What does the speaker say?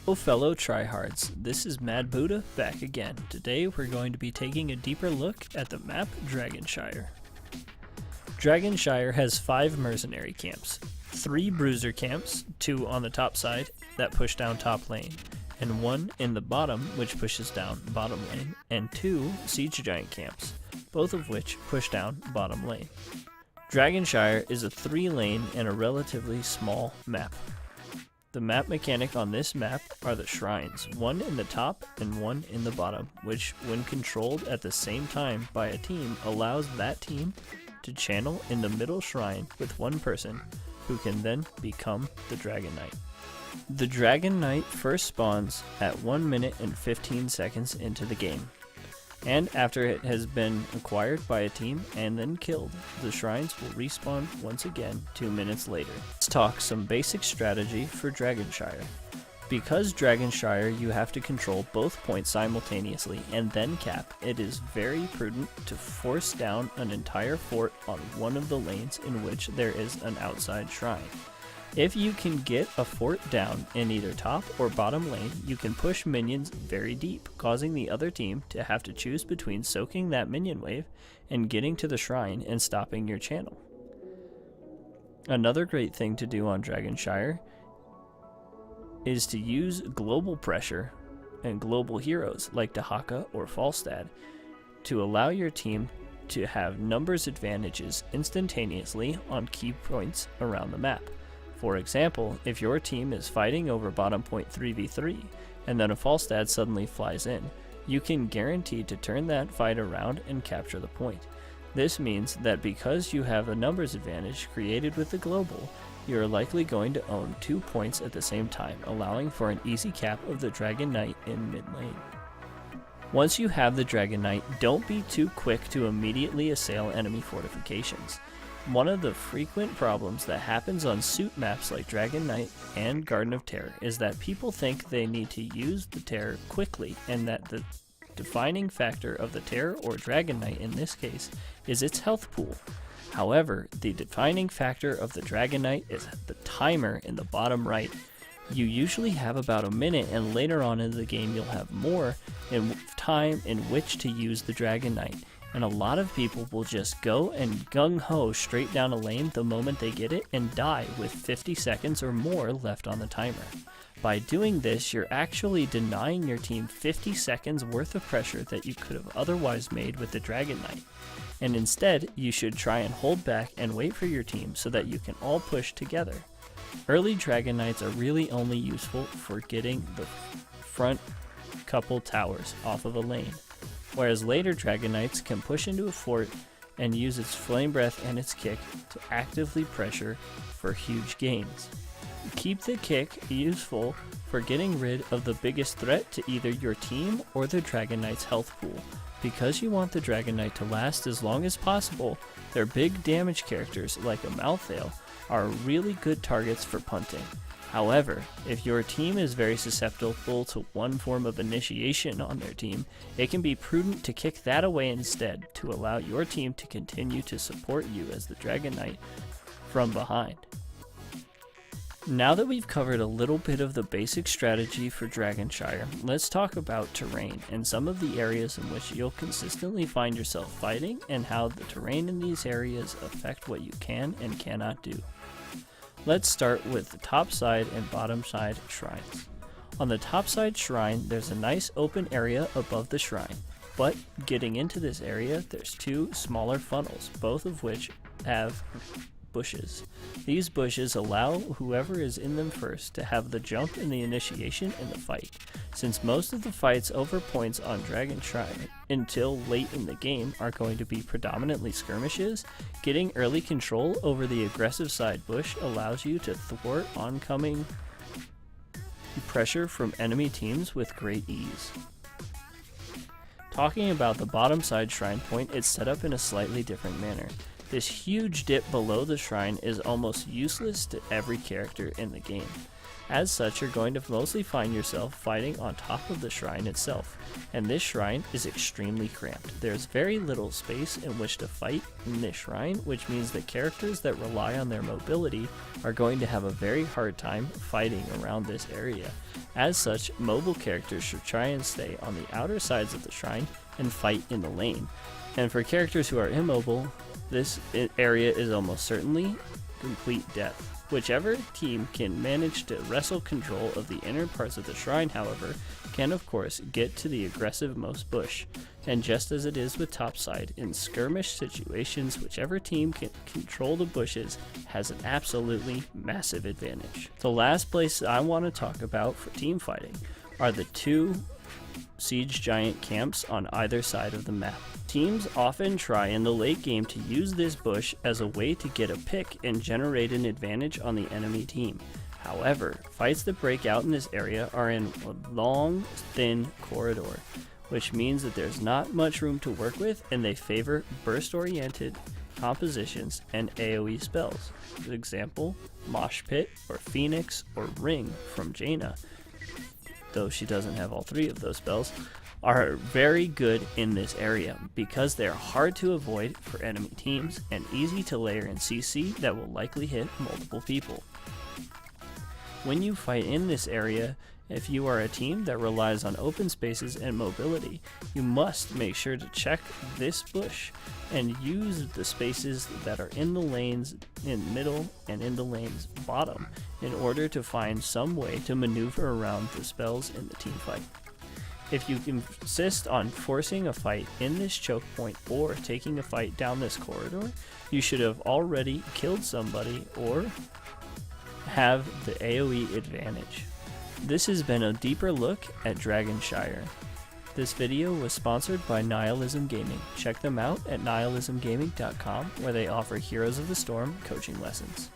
Hello fellow tryhards, this is Mad Buddha back again. Today we're going to be taking a deeper look at the map Shire. Shire has 5 mercenary camps, 3 bruiser camps, 2 on the top side that push down top lane, and 1 in the bottom which pushes down bottom lane, and 2 siege giant camps, both of which push down bottom lane. Shire is a 3-lane and a relatively small map. The map mechanic on this map are the shrines, 1 in the top and 1 in the bottom, which when controlled at the same time by a team allows that team to channel in the middle shrine with 1 person who can then become the Dragon Knight. The Dragon Knight first spawns at 1 minute and 15 seconds into the game, and after it has been acquired by a team and then killed, the shrines will respawn once again 2 minutes later. Let's talk some basic strategy for Shire. Because Shire, you have to control both points simultaneously and then cap, it is very prudent to force down an entire fort on one of the lanes in which there is an outside shrine. If you can get a fort down in either top or bottom lane, you can push minions very deep, causing the other team to have to choose between soaking that minion wave and getting to the shrine and stopping your channel. Another great thing to do on Shire is to use global pressure and global heroes like Dahaka or Falstad to allow your team to have numbers advantages instantaneously on key points around the map. For example, if your team is fighting over bottom point 3v3 and then a Falstad suddenly flies in, you can guarantee to turn that fight around and capture the point. This means that because you have a numbers advantage created with the global, you are likely going to own 2 points at the same time, allowing for an easy cap of the Dragon Knight in mid lane. Once you have the Dragon Knight, don't be too quick to immediately assail enemy fortifications. One of the frequent problems that happens on suit maps like Dragon Knight and Garden of Terror is that people think they need to use the Terror quickly, and that the defining factor of the Terror, or Dragon Knight in this case, is its health pool. However, the defining factor of the Dragon Knight is the timer in the bottom right. You usually have about a minute, and later on in the game you'll have more time in which to use the Dragon Knight. And a lot of people will just go and gung-ho straight down a lane the moment they get it and die with 50 seconds or more left on the timer. By doing this, you're actually denying your team 50 seconds worth of pressure that you could have otherwise made with the Dragon Knight. And instead, you should try and hold back and wait for your team so that you can all push together. Early Dragon Knights are really only useful for getting the front couple towers off of a lane, whereas later Dragon Knights can push into a fort and use its flame breath and its kick to actively pressure for huge gains. Keep the kick useful for getting rid of the biggest threat to either your team or the Dragon Knight's health pool. Because you want the Dragon Knight to last as long as possible, their big damage characters like a Malthael are really good targets for punting. However, if your team is very susceptible to one form of initiation on their team, it can be prudent to kick that away instead to allow your team to continue to support you as the Dragon Knight from behind. Now that we've covered a little bit of the basic strategy for Shire, let's talk about terrain and some of the areas in which you'll consistently find yourself fighting and how the terrain in these areas affect what you can and cannot do. Let's start with the top side and bottom side shrines. On the top side shrine, there's a nice open area above the shrine, but getting into this area, there's 2 smaller funnels, both of which have bushes. These bushes allow whoever is in them first to have the jump in the initiation in the fight. Since most of the fights over points on Shire until late in the game are going to be predominantly skirmishes, getting early control over the aggressive side bush allows you to thwart oncoming pressure from enemy teams with great ease. Talking about the bottom side shrine point, it's set up in a slightly different manner. This huge dip below the shrine is almost useless to every character in the game. As such, you're going to mostly find yourself fighting on top of the shrine itself, and this shrine is extremely cramped. There's very little space in which to fight in this shrine, which means that characters that rely on their mobility are going to have a very hard time fighting around this area. As such, mobile characters should try and stay on the outer sides of the shrine and fight in the lane. And for characters who are immobile, this area is almost certainly complete death. Whichever team can manage to wrestle control of the inner parts of the shrine, however, can of course get to the aggressive most bush. And just as it is with topside, in skirmish situations, whichever team can control the bushes has an absolutely massive advantage. The last place I want to talk about for team fighting are the two siege giant camps on either side of the map. Teams often try in the late game to use this bush as a way to get a pick and generate an advantage on the enemy team. However, fights that break out in this area are in a long, thin corridor, which means that there's not much room to work with, and they favor burst-oriented compositions and AoE spells. For example, Mosh Pit or Phoenix or Ring from Jaina, though she doesn't have all three of those spells, are very good in this area because they're hard to avoid for enemy teams and easy to layer in CC that will likely hit multiple people. When you fight in this area, if you are a team that relies on open spaces and mobility, you must make sure to check this bush and use the spaces that are in the lanes in middle and in the lanes bottom in order to find some way to maneuver around the spells in the team fight. If you insist on forcing a fight in this choke point or taking a fight down this corridor, you should have already killed somebody or have the AoE advantage. This has been a deeper look at Shire. This video was sponsored by Nihilism Gaming. Check them out at nihilismgaming.com, where they offer Heroes of the Storm coaching lessons.